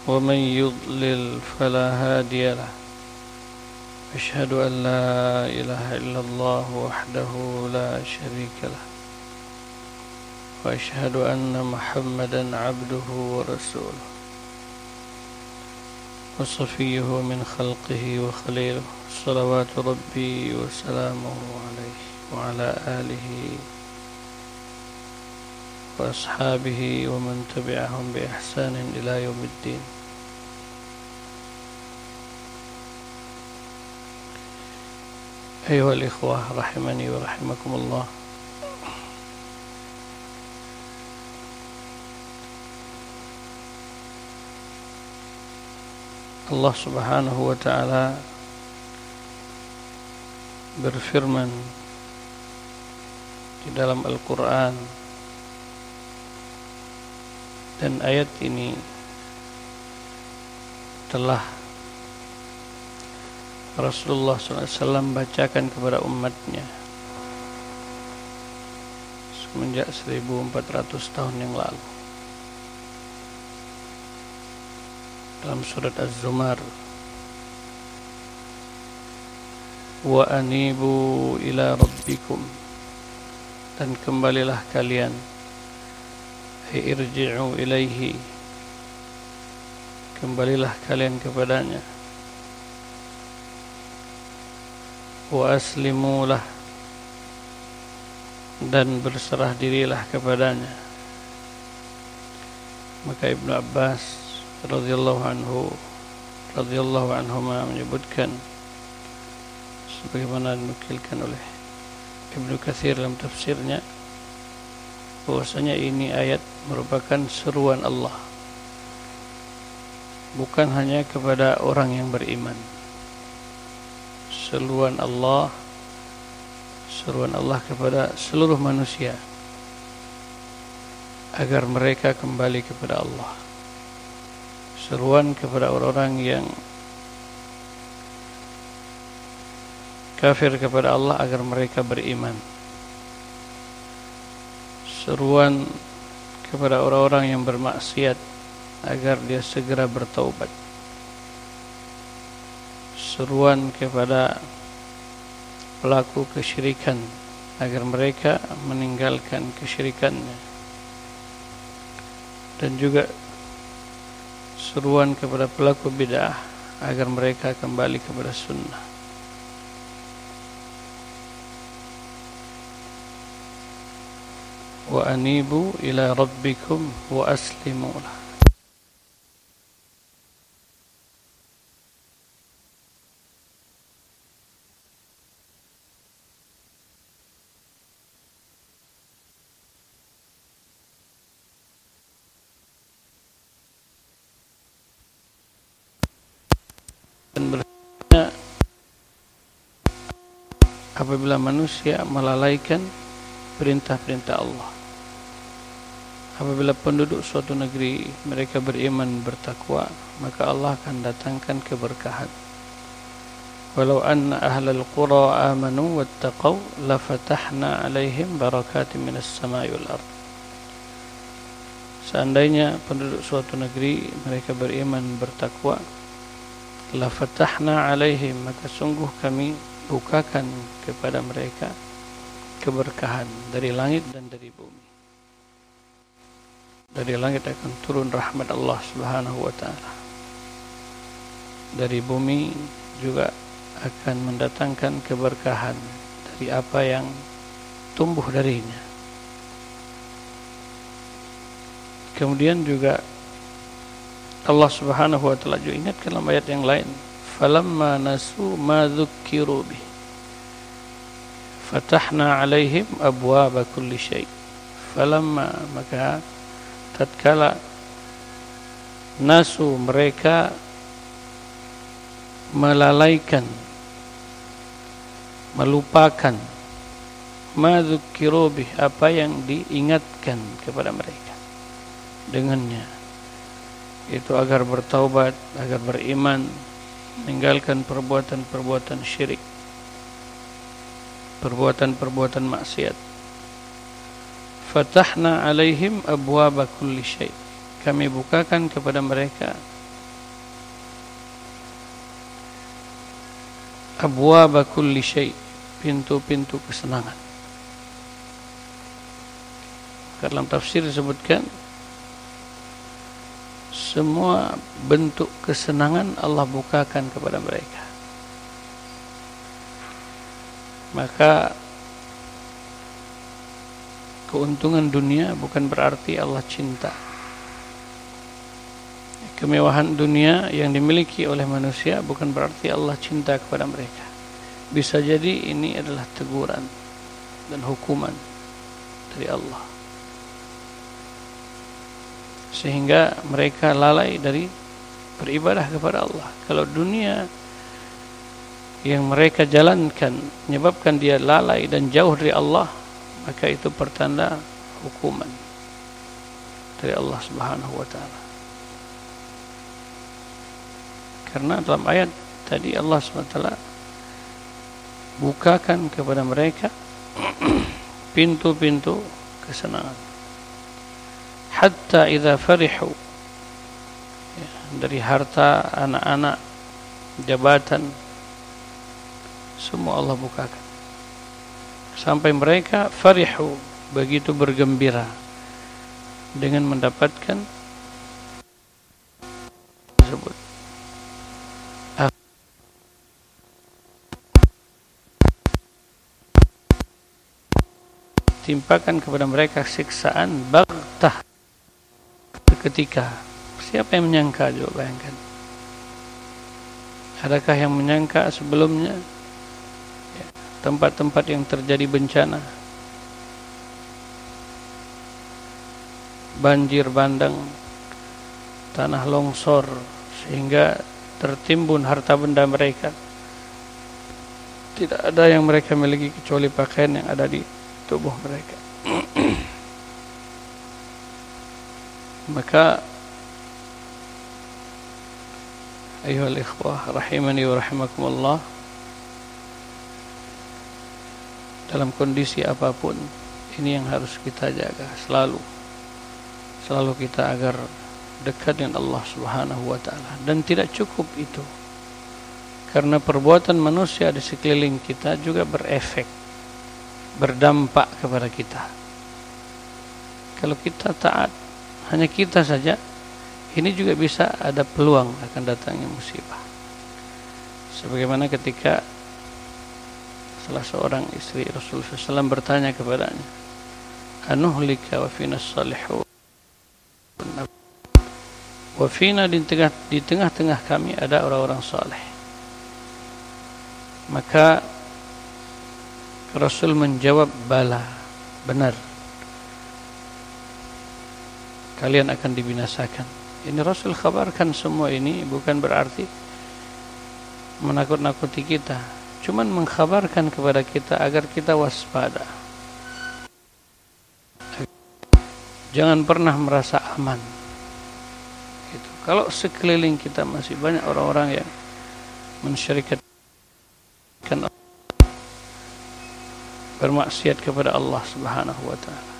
ومن يضلل فلا هادي له أشهد أن لا إله إلا الله وحده لا شريك له وأشهد أن محمدا عبده ورسوله وصفيه من خلقه وخليله صلوات ربي وسلامه عليه وعلى آله وأصحابه ومن تبعهم بإحسان إلى يوم الدين. أيها الإخوة رحمني ورحمكم الله. Allah Subhanahu wa ta'ala berfirman di dalam Al-Quran, dan ayat ini telah Rasulullah SAW bacakan kepada umatnya semenjak 1400 tahun yang lalu. Dalam surat Az-Zumar, wa anibu ila rabbikum, dan kembalilah kalian, irji'u ilaihi, kembalilah kalian kepadanya, wa aslimulah, dan berserah dirilah kepadanya. Maka Ibnu Abbas radhiyallahu anhuma menyebutkan, sebagaimana dinukilkan oleh Ibnu Katsir dalam tafsirnya, bahwasanya ini ayat merupakan seruan Allah, bukan hanya kepada orang yang beriman. Seruan Allah kepada seluruh manusia agar mereka kembali kepada Allah. Seruan kepada orang-orang yang kafir kepada Allah agar mereka beriman. Seruan kepada orang-orang yang bermaksiat agar dia segera bertaubat. Seruan kepada pelaku kesyirikan agar mereka meninggalkan kesyirikannya. Dan juga seruan kepada pelaku bid'ah agar mereka kembali kepada sunnah. Wa anibu ila rabbikum wa aslimu lah. Apabila manusia melalaikan perintah-perintah Allah, apabila penduduk suatu negeri mereka beriman bertakwa, maka Allah akan datangkan keberkahan. Walau anna ahlal qura amanu wattaqau lafatahna alaihim barakatim minas samai wal ard. Seandainya penduduk suatu negeri mereka beriman bertakwa, lafatahna alaihim, maka sungguh kami bukakan kepada mereka keberkahan dari langit dan dari bumi. Dari langit akan turun rahmat Allah Subhanahu wa ta'ala. Dari bumi juga akan mendatangkan keberkahan dari apa yang tumbuh darinya. Kemudian juga Allah Subhanahu wa ta'ala juga ingatkan dalam ayat yang lain, falamma nasu ma dzukkiru bih fatahna alaihim abwaaba kulli syai'. Falamma, maka tatkala nasu, mereka melalaikan, melupakan, ma dzukkiru bih, apa yang diingatkan kepada mereka dengannya, itu agar bertaubat, agar beriman, meninggalkan perbuatan-perbuatan syirik, perbuatan-perbuatan maksiat. Fatahna alaihim abwaaba kulli syai', kami bukakan kepada mereka abwaba kulli syai', pintu-pintu kesenangan. Dalam tafsir disebutkan semua bentuk kesenangan Allah bukakan kepada mereka. Maka keuntungan dunia bukan berarti Allah cinta. Kemewahan dunia yang dimiliki oleh manusia bukan berarti Allah cinta kepada mereka. Bisa jadi ini adalah teguran dan hukuman dari Allah, sehingga mereka lalai dari beribadah kepada Allah. Kalau dunia yang mereka jalankan menyebabkan dia lalai dan jauh dari Allah, maka itu pertanda hukuman dari Allah Subhanahu wa taala. Karena dalam ayat tadi Allah SWT bukakan kepada mereka pintu-pintu kesenangan. Hatta idza farihu, dari harta, anak-anak, jabatan, semua Allah bukakan. Sampai mereka farihu, begitu bergembira dengan mendapatkan tersebut. Timpakan kepada mereka siksaan baghtah, seketika. Siapa yang menyangka? Coba bayangkan. Adakah yang menyangka sebelumnya tempat-tempat yang terjadi bencana, banjir bandang, tanah longsor, sehingga tertimbun harta benda mereka? Tidak ada yang mereka miliki kecuali pakaian yang ada di tubuh mereka. Maka ayuhal ikhwah rahimani wa rahimakumullah, dalam kondisi apapun ini yang harus kita jaga selalu kita agar dekat dengan Allah Subhanahu wa taala. Dan tidak cukup itu, karena perbuatan manusia di sekeliling kita juga berefek, berdampak kepada kita. Kalau kita taat, hanya kita saja, ini juga bisa ada peluang akan datangnya musibah. Sebagaimana ketika salah seorang istri Rasulullah SAW bertanya kepadanya, anuhlika wa fina salihun, wa fina, di tengah-tengah kami ada orang-orang saleh. Maka Rasul menjawab, bala, benar, kalian akan dibinasakan. Ini Rasul khabarkan semua ini, bukan berarti menakut-nakuti kita, cuman mengkhabarkan kepada kita agar kita waspada. Jangan pernah merasa aman. Gitu. Kalau sekeliling kita masih banyak orang-orang yang mensyirikatkan, bermaksiat kepada Allah Subhanahu wa taala.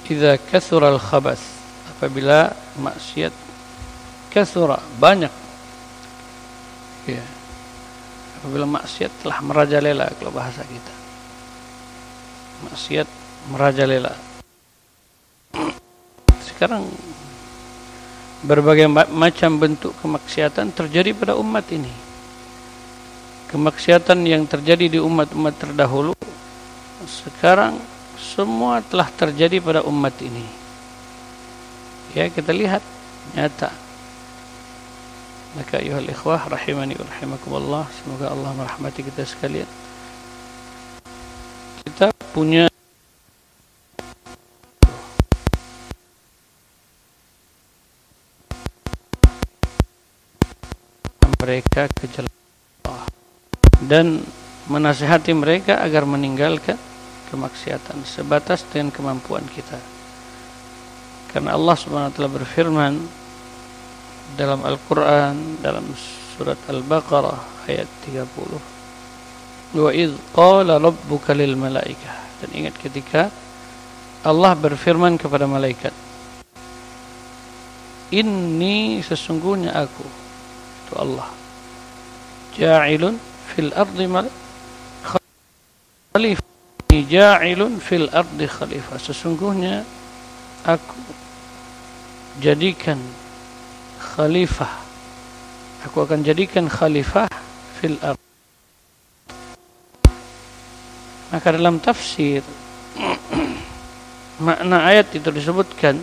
Idza kathura al-khabath, apabila maksiat kathura, banyak. Ya. Apabila maksiat telah merajalela, kalau bahasa kita. Maksiat merajalela. Sekarang berbagai macam bentuk kemaksiatan terjadi pada umat ini. Kemaksiatan yang terjadi di umat-umat terdahulu sekarang semua telah terjadi pada umat ini. Ya, kita lihat nyata. Maka ayuhal ikhwah rahimani wa rahimakumullah, semoga Allah merahmati kita sekalian. Kita punya mereka ke jalan Allah dan menasihati mereka agar meninggalkan kemaksiatan sebatas dengan kemampuan kita. Karena Allah Subhanahu wa taala berfirman dalam Al-Qur'an, dalam surat Al-Baqarah ayat 30, wa idz qala rabbuka lil malaikah, dan ingat ketika Allah berfirman kepada malaikat, inni, sesungguhnya aku, itu aku Allah ja'ilun fil ardi khalifah, ja'ilun fil ardi khalifah, sesungguhnya aku jadikan khalifah, aku akan jadikan khalifah fil ard. Maka dalam tafsir makna ayat itu disebutkan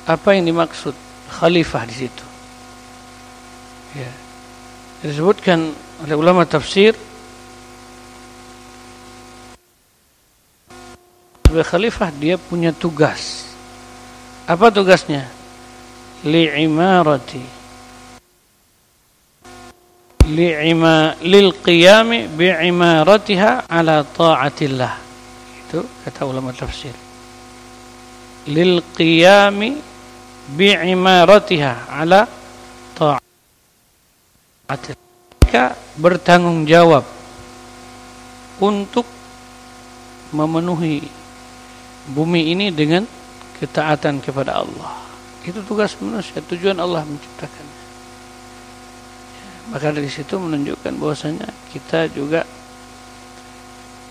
apa yang dimaksud khalifah di situ. Ya. Disebutkan oleh ulama tafsir sebagai khalifah dia punya tugas. Apa tugasnya? Lil qiyami bi'imaratiha ala ta'atillah. Itu kata ulama tafsir. Lil qiyami bi'imaratiha ala ta'atillah. Mereka bertanggung jawab untuk memenuhi bumi ini dengan ketaatan kepada Allah. Itu tugas manusia, tujuan Allah menciptakan. Maka dari situ menunjukkan bahwasanya kita juga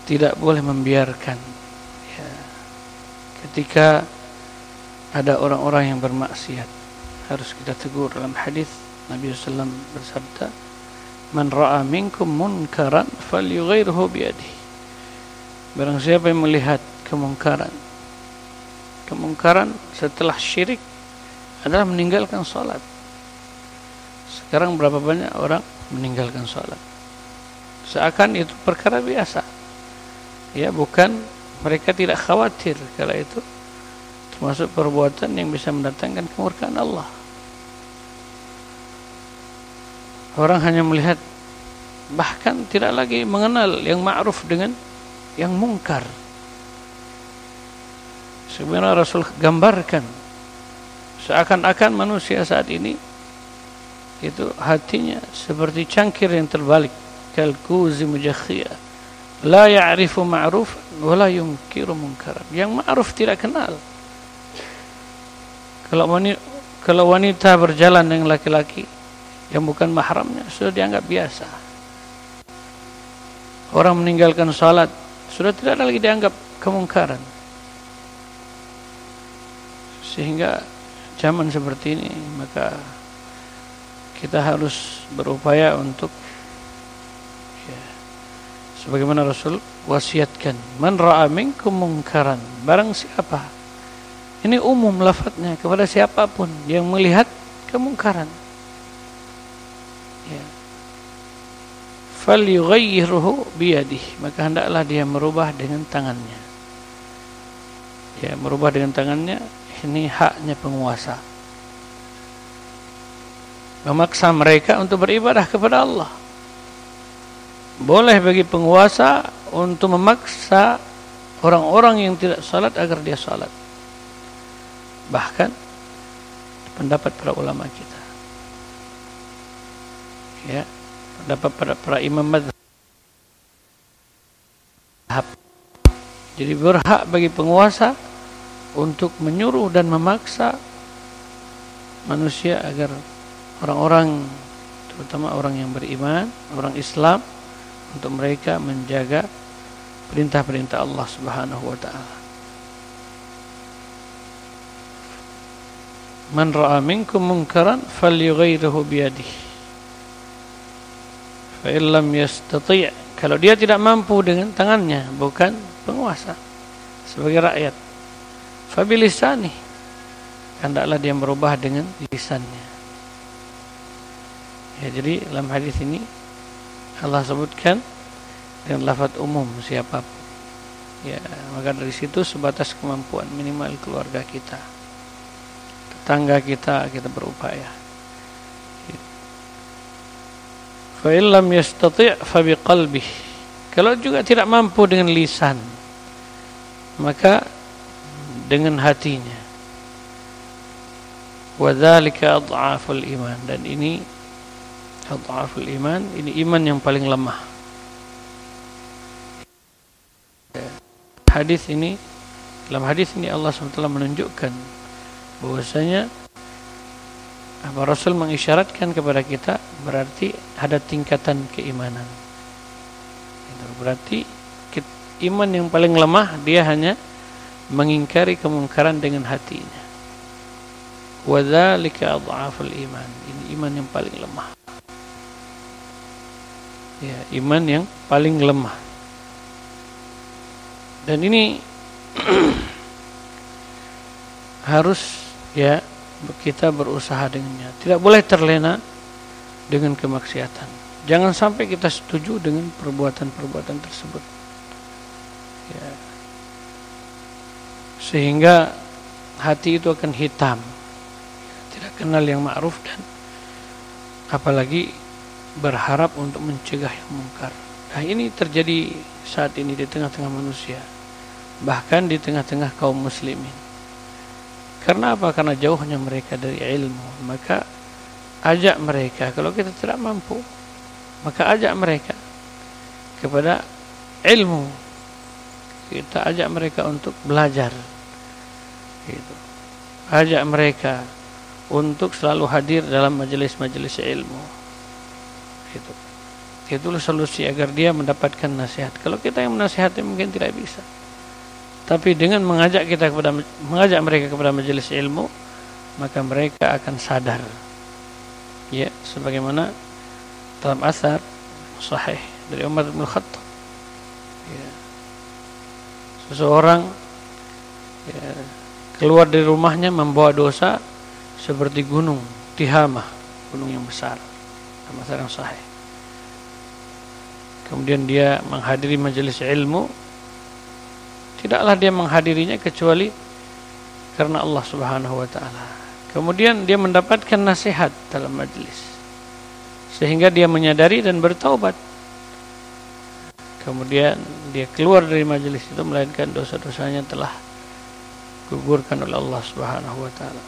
tidak boleh membiarkan ya, ketika ada orang-orang yang bermaksiat harus kita tegur. Dalam hadis Nabi SAW bersabda, "Man ra'a minkum munkaran falyughayyirhu biyadihi." Barang siapa yang melihat kemungkaran setelah syirik adalah meninggalkan salat. Sekarang berapa banyak orang meninggalkan salat? Seakan itu perkara biasa. Ya, bukan, mereka tidak khawatir kalau itu termasuk perbuatan yang bisa mendatangkan kemurkaan Allah. Orang hanya melihat, bahkan tidak lagi mengenal yang ma'ruf dengan yang mungkar. Sebenarnya Rasul gambarkan seakan-akan manusia saat ini itu hatinya seperti cangkir yang terbalik, kalkuzi mujakhiyah, la ya'rifu ma'rufan wa la yunkiru munkaran. Yang ma'ruf tidak kenal. Kalau wanita berjalan dengan laki-laki yang bukan mahramnya sudah dianggap biasa. Orang meninggalkan salat sudah tidak lagi dianggap kemungkaran. Sehingga zaman seperti ini maka kita harus berupaya untuk ya, sebagaimana Rasul wasiatkan, man ra'a minkum munkaran, barang siapa, ini umum lafadznya kepada siapapun yang melihat kemungkaran, ya, falyughayyirhu biyadihi, maka hendaklah dia merubah dengan tangannya. Ya, merubah dengan tangannya ini haknya penguasa. Memaksa mereka untuk beribadah kepada Allah. Boleh bagi penguasa untuk memaksa orang-orang yang tidak salat agar dia salat. Bahkan pendapat para ulama kita, ya, pendapat para imam mazhab. Jadi berhak bagi penguasa untuk menyuruh dan memaksa manusia agar orang-orang, terutama orang yang beriman, orang Islam, untuk mereka menjaga perintah-perintah Allah Subhanahu wa taala. Man ra'a minkum munkaran falyughayyirhu biyadihi. Fa in lam yastati', kalau dia tidak mampu dengan tangannya, bukan penguasa, sebagai rakyat, fa bilisani, hendaklah dia merubah dengan lisannya. Ya, jadi dalam hadis ini Allah sebutkan dengan lafaz umum siapapun. Ya, maka dari situ sebatas kemampuan minimal keluarga kita, tetangga kita berupaya. Fa in lam yastati' fa biqalbihi. Kalau juga tidak mampu dengan lisan, maka dengan hatinya. Wa dzalika adhaful iman, dan ini adhaful iman, ini iman yang paling lemah. Hadis ini, dalam hadis ini Allah SWT menunjukkan bahwasanya Apa Rasul mengisyaratkan kepada kita berarti ada tingkatan keimanan. Itu berarti iman yang paling lemah dia hanya mengingkari kemungkaran dengan hatinya. Wa dzalika adhaful iman. Ini iman yang paling lemah. Ya, iman yang paling lemah. Dan ini harus ya kita berusaha dengannya. Tidak boleh terlena dengan kemaksiatan. Jangan sampai kita setuju dengan perbuatan-perbuatan tersebut. Ya. Sehingga hati itu akan hitam. Tidak kenal yang ma'ruf dan apalagi berharap untuk mencegah yang mungkar. Nah, ini terjadi saat ini di tengah-tengah manusia. Bahkan di tengah-tengah kaum muslimin. Karena apa? Karena jauhnya mereka dari ilmu. Maka ajak mereka, kalau kita tidak mampu, maka ajak mereka kepada ilmu. Kita ajak mereka untuk belajar. Gitu. Ajak mereka untuk selalu hadir dalam majelis-majelis ilmu. Gitu. Itulah solusi agar dia mendapatkan nasihat. Kalau kita yang menasihati mungkin tidak bisa. Tapi dengan mengajak mereka kepada majelis ilmu, maka mereka akan sadar. Ya, sebagaimana dalam asar sahih dari Umar bin Khattab. Ya. Seseorang ya, keluar dari rumahnya membawa dosa seperti gunung Tihamah, gunung yang besar. Dalam asar yang sahih. Kemudian dia menghadiri majelis ilmu. Tidaklah dia menghadirinya kecuali karena Allah Subhanahu wa taala. Kemudian dia mendapatkan nasihat dalam majelis. Sehingga dia menyadari dan bertaubat. Kemudian dia keluar dari majelis itu melainkan dosa-dosanya telah digugurkan oleh Allah Subhanahu wa taala.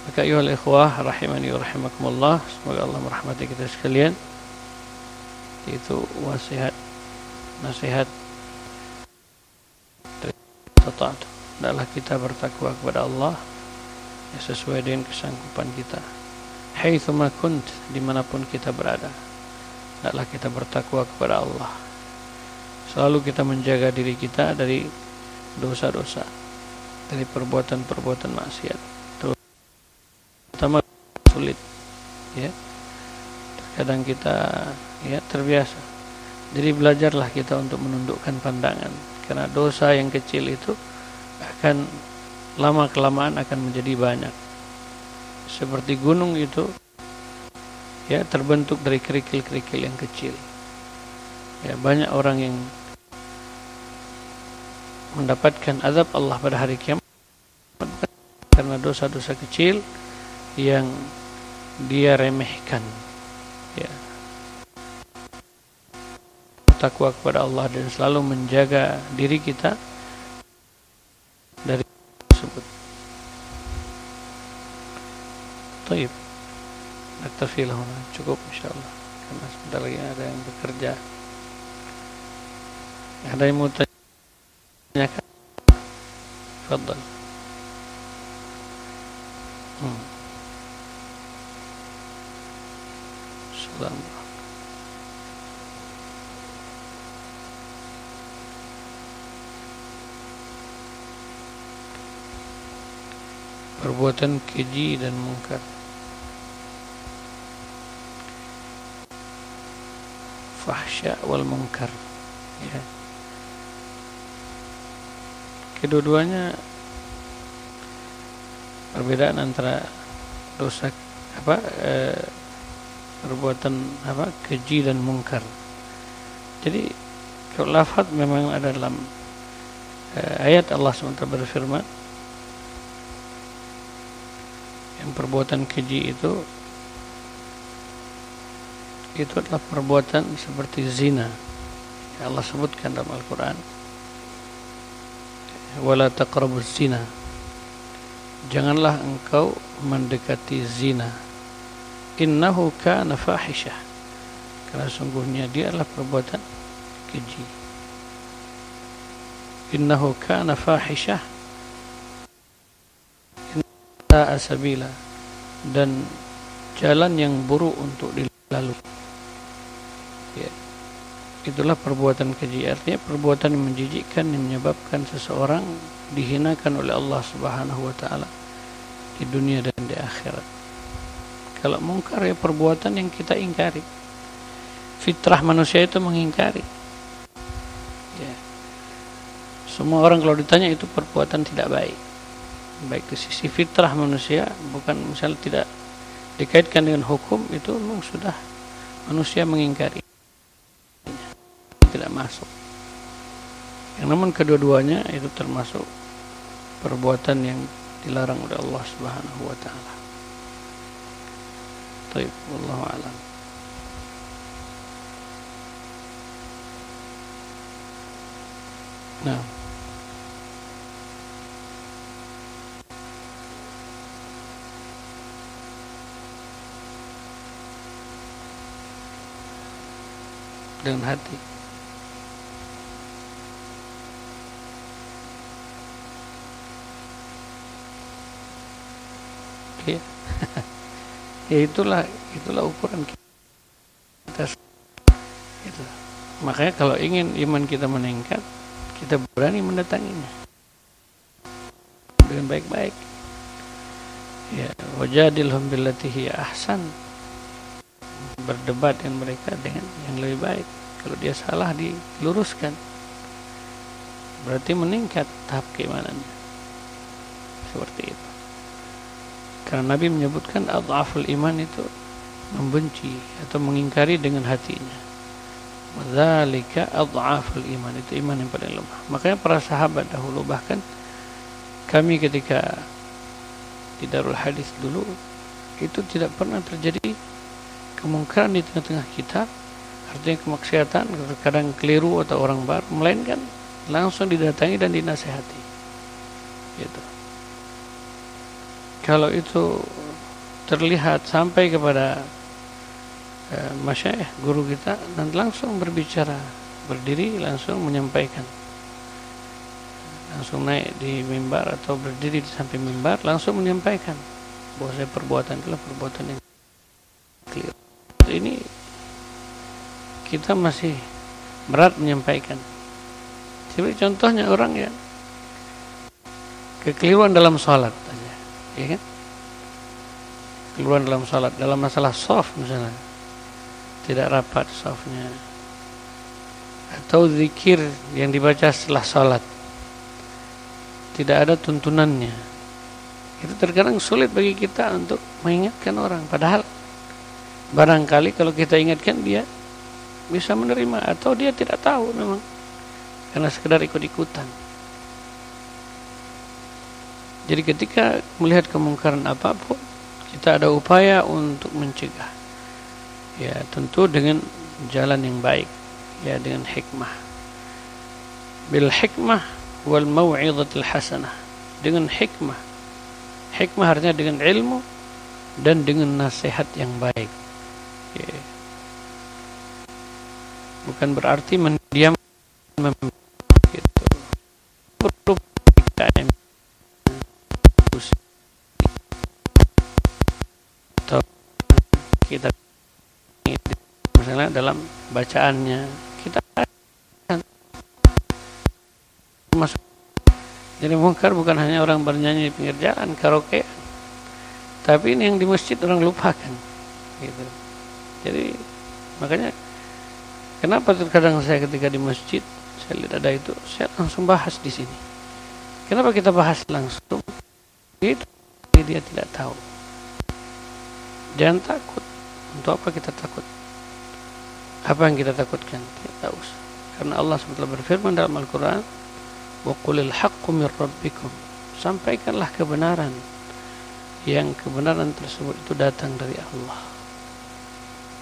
Maka ayuhal ikhwah rahimani wa rahimakumullah, semoga Allah merahmati kita sekalian. Itu nasihat taat. Hendaklah kita bertakwa kepada Allah ya, sesuai dengan kesanggupan kita. Haitsuma kunt, dimanapun kita berada, hendaklah kita bertakwa kepada Allah. Selalu kita menjaga diri kita dari dosa-dosa, dari perbuatan-perbuatan maksiat. Terutama sulit, ya. Terkadang kita ya terbiasa. Jadi belajarlah kita untuk menundukkan pandangan, karena dosa yang kecil itu akan lama-kelamaan akan menjadi banyak. Seperti gunung itu ya terbentuk dari kerikil-kerikil yang kecil. Ya, banyak orang yang mendapatkan azab Allah pada hari kiamat karena dosa-dosa kecil yang dia remehkan. Ya. Takwa kepada Allah dan selalu menjaga diri kita dari tersebut. Taib. Naktafi lahuna. Cukup insyaallah. Karena sebentar lagi ada yang bekerja. Ada yang mau tanyakan? Fadhal. Assalamualaikum. Perbuatan keji dan mungkar. Fahsya wal mungkar. Ya. Kedua-duanya perbedaan antara dosa perbuatan keji dan mungkar. Jadi kalau lafaz memang ada dalam ayat Allah SWT berfirman, yang perbuatan keji itu adalah perbuatan seperti zina. Allah sebutkan dalam Al-Quran, wala taqrabuz zina, janganlah engkau mendekati zina, innahu kana fahisyah, karena sungguhnya dia adalah perbuatan keji. Innahu kana fahisyah, sa'a sabila, dan jalan yang buruk untuk dilalui. Ya. Itulah perbuatan keji, artinya perbuatan yang menjijikkan yang menyebabkan seseorang dihinakan oleh Allah Subhanahu wa taala di dunia dan di akhirat. Kalau mungkar ya perbuatan yang kita ingkari. Fitrah manusia itu mengingkari. Ya. Semua orang kalau ditanya itu perbuatan tidak baik. Baik di sisi fitrah manusia, bukan misalnya tidak dikaitkan dengan hukum, itu memang sudah manusia mengingkari. Tidak masuk. Yang namun kedua-duanya itu termasuk perbuatan yang dilarang oleh Allah Subhanahu wa taala. Baik, wallahu a'lam. Nah, dengan hati. Ya. Ya itulah ukuran kita. Gitu. Makanya kalau ingin iman kita meningkat, kita berani mendatanginya dengan baik-baik. Ya, wajadilhum billati hiya ahsan. Berdebat dengan mereka dengan yang lebih baik. Kalau dia salah diluruskan. Berarti meningkat tahap keimanannya. Seperti itu. Karena Nabi menyebutkan adhaful iman itu membenci atau mengingkari dengan hatinya. Wadzalika adhaful iman, itu iman yang paling lemah. Makanya para sahabat dahulu, bahkan kami ketika di Darul Hadis dulu, itu tidak pernah terjadi kemungkaran di tengah-tengah kita, artinya kemaksiatan, kadang keliru atau orang baru, melainkan langsung didatangi dan dinasihati. Gitu. Kalau itu terlihat sampai kepada masyayikh, guru kita, dan langsung berbicara, berdiri langsung menyampaikan, langsung naik di mimbar atau berdiri di samping mimbar langsung menyampaikan bahwa saya perbuatan itulah perbuatan yang keliru. Ini kita masih berat menyampaikan. Seperti contohnya orang yang kekeliruan dalam sholat aja, ya kan? Kekeliruan dalam sholat, dalam masalah shaf misalnya, tidak rapat shafnya, atau zikir yang dibaca setelah sholat tidak ada tuntunannya, itu terkadang sulit bagi kita untuk mengingatkan orang. Padahal barangkali kalau kita ingatkan dia bisa menerima, atau dia tidak tahu memang karena sekedar ikut-ikutan. Jadi ketika melihat kemungkaran apapun, kita ada upaya untuk mencegah. Ya tentu dengan jalan yang baik, ya dengan hikmah. Bil hikmah wal mau'izatil hasanah. Dengan hikmah. Hikmah artinya dengan ilmu dan dengan nasihat yang baik. Ya. Bukan berarti mendiam gitu. Perlu atau kita misalnya dalam bacaannya kita masuk. Jadi mungkar bukan hanya orang bernyanyi di pinggir jalan, karaoke, tapi ini yang di masjid orang lupakan gitu. Jadi makanya kenapa terkadang saya ketika di masjid saya lihat ada itu, saya langsung bahas di sini. Kenapa kita bahas langsung? Itu dia tidak tahu. Jangan takut. Untuk apa kita takut? Apa yang kita takutkan? Tidak usah. Karena Allah SWT berfirman dalam Al-Quran, wa qulil haqqu mir rabbikum. Sampaikanlah kebenaran, yang kebenaran tersebut itu datang dari Allah.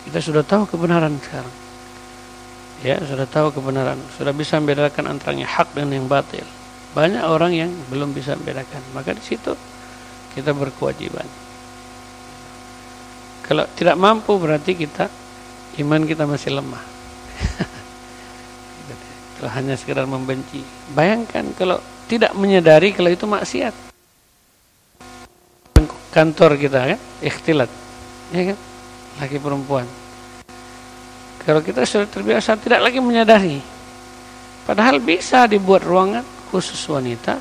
Kita sudah tahu kebenaran sekarang. Ya, sudah tahu kebenaran, sudah bisa membedakan antara yang hak dan yang batil. Banyak orang yang belum bisa membedakan. Maka di situ kita berkewajiban. Kalau tidak mampu berarti kita iman kita masih lemah. Kalau hanya sekedar membenci. Bayangkan kalau tidak menyadari kalau itu maksiat. kantor kita kan, ikhtilat, ya kan, laki perempuan. Kalau kita sudah terbiasa tidak lagi menyadari, padahal bisa dibuat ruangan khusus wanita.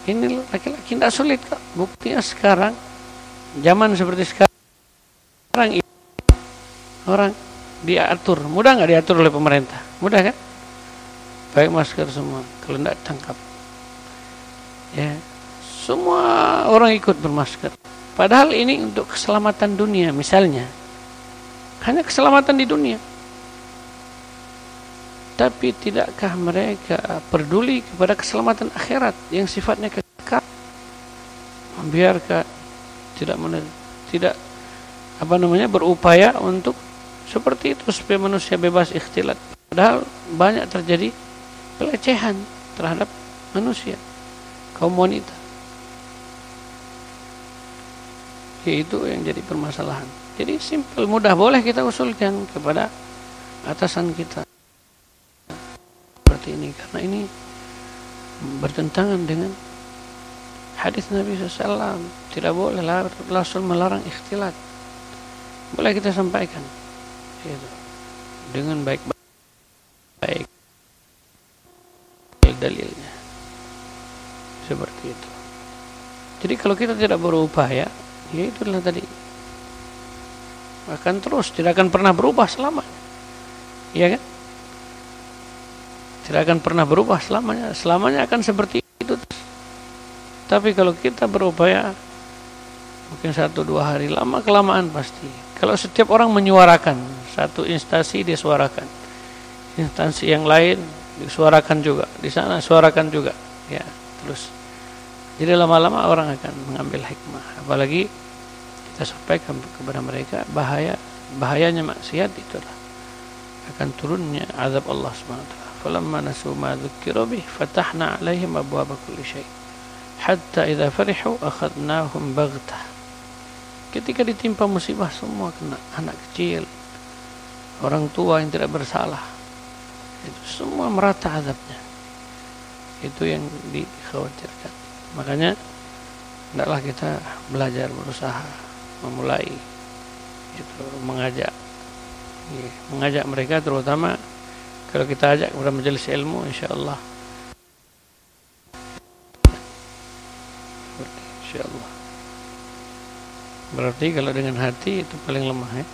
Ini laki-laki tidak sulit kok. Buktinya sekarang, zaman seperti sekarang, orang diatur, mudah nggak diatur oleh pemerintah? Mudah kan? Pakai masker semua, kalau tidak tangkap. Ya, semua orang ikut bermasker. Padahal ini untuk keselamatan dunia, misalnya, hanya keselamatan di dunia. Tapi tidakkah mereka peduli kepada keselamatan akhirat yang sifatnya kekal? Membiarkan tidak berupaya untuk seperti itu supaya manusia bebas ikhtilat. Padahal banyak terjadi pelecehan terhadap manusia, kaum wanita. Itu yang jadi permasalahan. Jadi simpel, mudah, boleh kita usulkan kepada atasan kita seperti ini, karena ini bertentangan dengan hadis Nabi SAW. Tidak boleh Rasul melarang ikhtilat. Boleh kita sampaikan itu dengan baik-baik dalilnya seperti itu. Jadi kalau kita tidak berupaya, ya itulah tadi, akan terus tidak akan pernah berubah selamanya, iya kan? Tidak akan pernah berubah selamanya akan seperti itu. Tapi kalau kita berupaya, mungkin 1-2 hari, lama kelamaan pasti. Kalau setiap orang menyuarakan, satu instansi dia suarakan, instansi yang lain disuarakan juga, di sana suarakan juga, ya terus. Jadi lama-lama orang akan mengambil hikmah. Apalagi kita sampaikan kepada mereka bahayanya maksiat, itulah akan turunnya azab Allah Subhanahu wa taala. Falamma nasu ma dzukiru bih fatahna 'alaihim abwaaba kulli syai' hatta idza farihu akhadnahum baghtah. Ketika ditimpa musibah semua kena, anak kecil, orang tua yang tidak bersalah, itu semua merata azabnya. Itu yang dikhawatirkan. Makanya hendaklah kita belajar, berusaha memulai itu, mengajak mereka, terutama kalau kita ajak kepada majelis ilmu, insyaallah insyaallah. Berarti kalau dengan hati itu paling lemah, ya.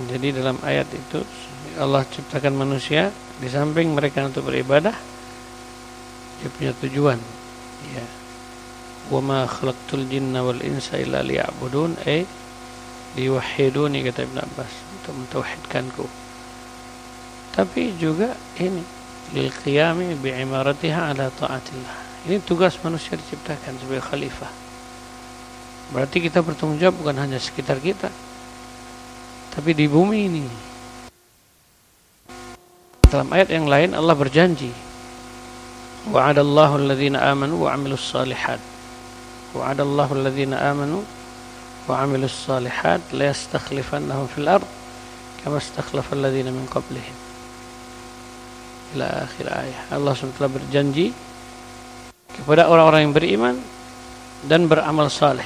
Jadi dalam ayat itu Allah ciptakan manusia, di samping mereka untuk beribadah, dia punya tujuan, ya. Wa ma khalaqtul jinna wal insa illa liya'budun, liwahhiduni, kata Ibn Abbas, untuk mentauhidkanku. Tapi juga ini lil qiyami bi imaratiha ala ta'atillah. Ini tugas manusia diciptakan sebagai khalifah. Berarti kita bertanggung jawab bukan hanya sekitar kita, tapi di bumi ini. Dalam ayat yang lain Allah berjanji, wa'adallahu alladhina amanu wa 'amilus shalihat. Wa'adallahu alladhina amanu wa 'amilus shalihat la yastakhlifannahum fil ard kama istakhlafa alladhina min qablihim. Ila akhir ayat. Allah SWT berjanji kepada orang-orang yang beriman dan beramal saleh,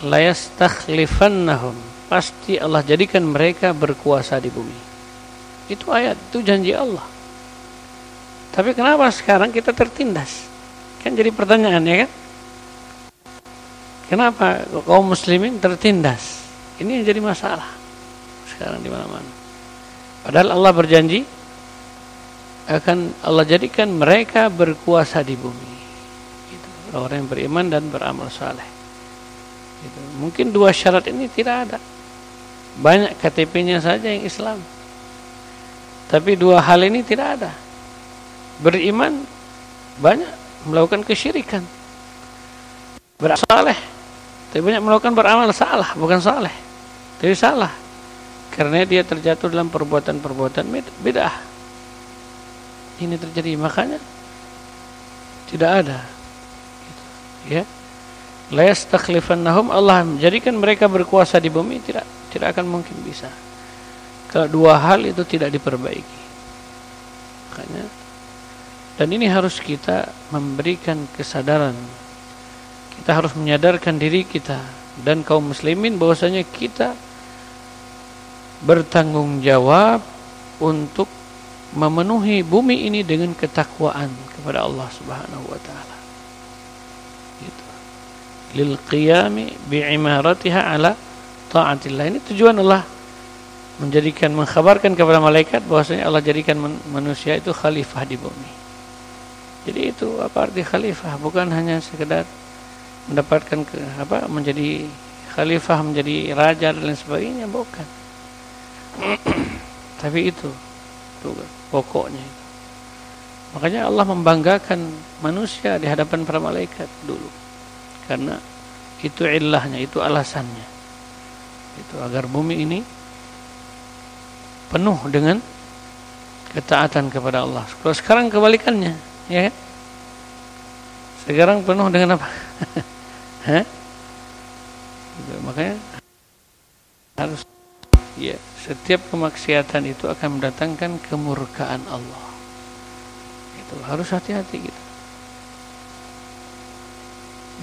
la yastakhlifannahum, pasti Allah jadikan mereka berkuasa di bumi. Itu ayat, itu janji Allah. Tapi kenapa sekarang kita tertindas? Kan jadi pertanyaan, ya kan? Kenapa kaum muslimin tertindas? Ini yang jadi masalah sekarang di mana-mana. Padahal Allah berjanji akan Allah jadikan mereka berkuasa di bumi. Gitu. Orang yang beriman dan beramal saleh. Gitu. Mungkin 2 syarat ini tidak ada. Banyak KTP-nya saja yang Islam. Tapi 2 hal ini tidak ada. Beriman banyak melakukan kesyirikan. Beramal saleh, tapi banyak melakukan beramal salah, bukan saleh. Tapi salah. Karena dia terjatuh dalam perbuatan-perbuatan bid'ah. Ini terjadi, makanya tidak ada. Gitu. Ya. La yastakhlifannahum, Allah menjadikan mereka berkuasa di bumi, tidak akan mungkin bisa. dua hal itu tidak diperbaiki. Makanya, dan ini harus kita memberikan kesadaran. Kita harus menyadarkan diri kita dan kaum muslimin bahwasanya kita bertanggung jawab untuk memenuhi bumi ini dengan ketakwaan kepada Allah Subhanahu wa taala. Gitu. Lil qiyami bi'imaratiha ala taatillah. Ini tujuan Allah mengkhabarkan kepada malaikat bahwasanya Allah jadikan manusia itu khalifah di bumi. Jadi itu apa arti khalifah? Bukan hanya sekedar mendapatkan menjadi khalifah, menjadi raja dan lain sebagainya, bukan. Tapi itu pokoknya. Makanya Allah membanggakan manusia di hadapan para malaikat dulu. Karena itu illahnya, itu alasannya. Itu agar bumi ini penuh dengan ketaatan kepada Allah. Kalau sekarang kebalikannya, ya kan? Sekarang penuh dengan apa? Makanya harus, ya, setiap kemaksiatan itu akan mendatangkan kemurkaan Allah. Itu harus hati-hati kita.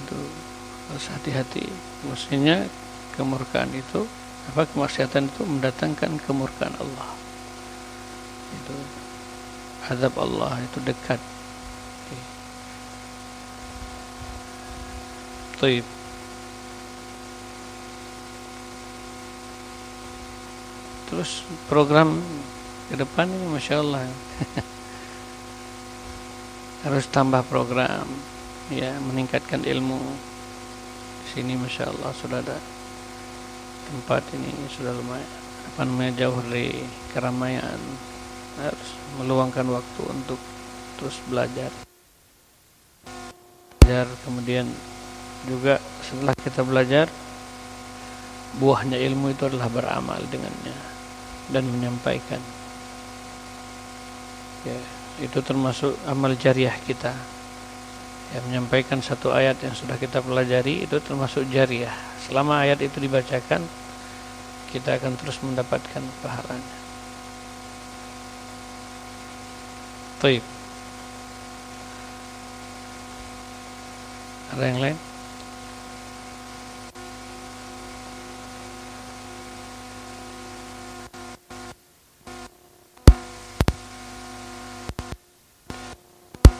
Itu harus hati-hati. Maksudnya kemurkaan itu, kemaksiatan itu mendatangkan kemurkaan Allah. Itu azab Allah itu dekat. Baik. Terus program ke depan ini Masya Allah harus tambah program, ya, meningkatkan ilmu. Di sini Masya Allah sudah ada tempat ini, sudah lumayan jauh dari keramaian. Harus meluangkan waktu untuk terus belajar, kemudian juga setelah kita belajar, buahnya ilmu itu adalah beramal dengannya dan menyampaikan. Ya, itu termasuk amal jariah kita. Ya, menyampaikan satu ayat yang sudah kita pelajari itu termasuk jariah. Selama ayat itu dibacakan, kita akan terus mendapatkan pahalanya. Baik. Ada yang lain?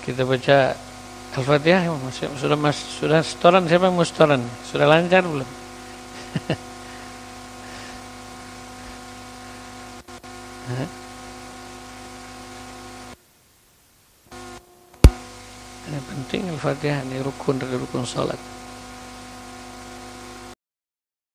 Kita baca Al-Fatihah. Sudah setoran, siapa yang mau setoran? Sudah lancar belum? Yang penting Al-Fatihah ini rukun dari rukun salat.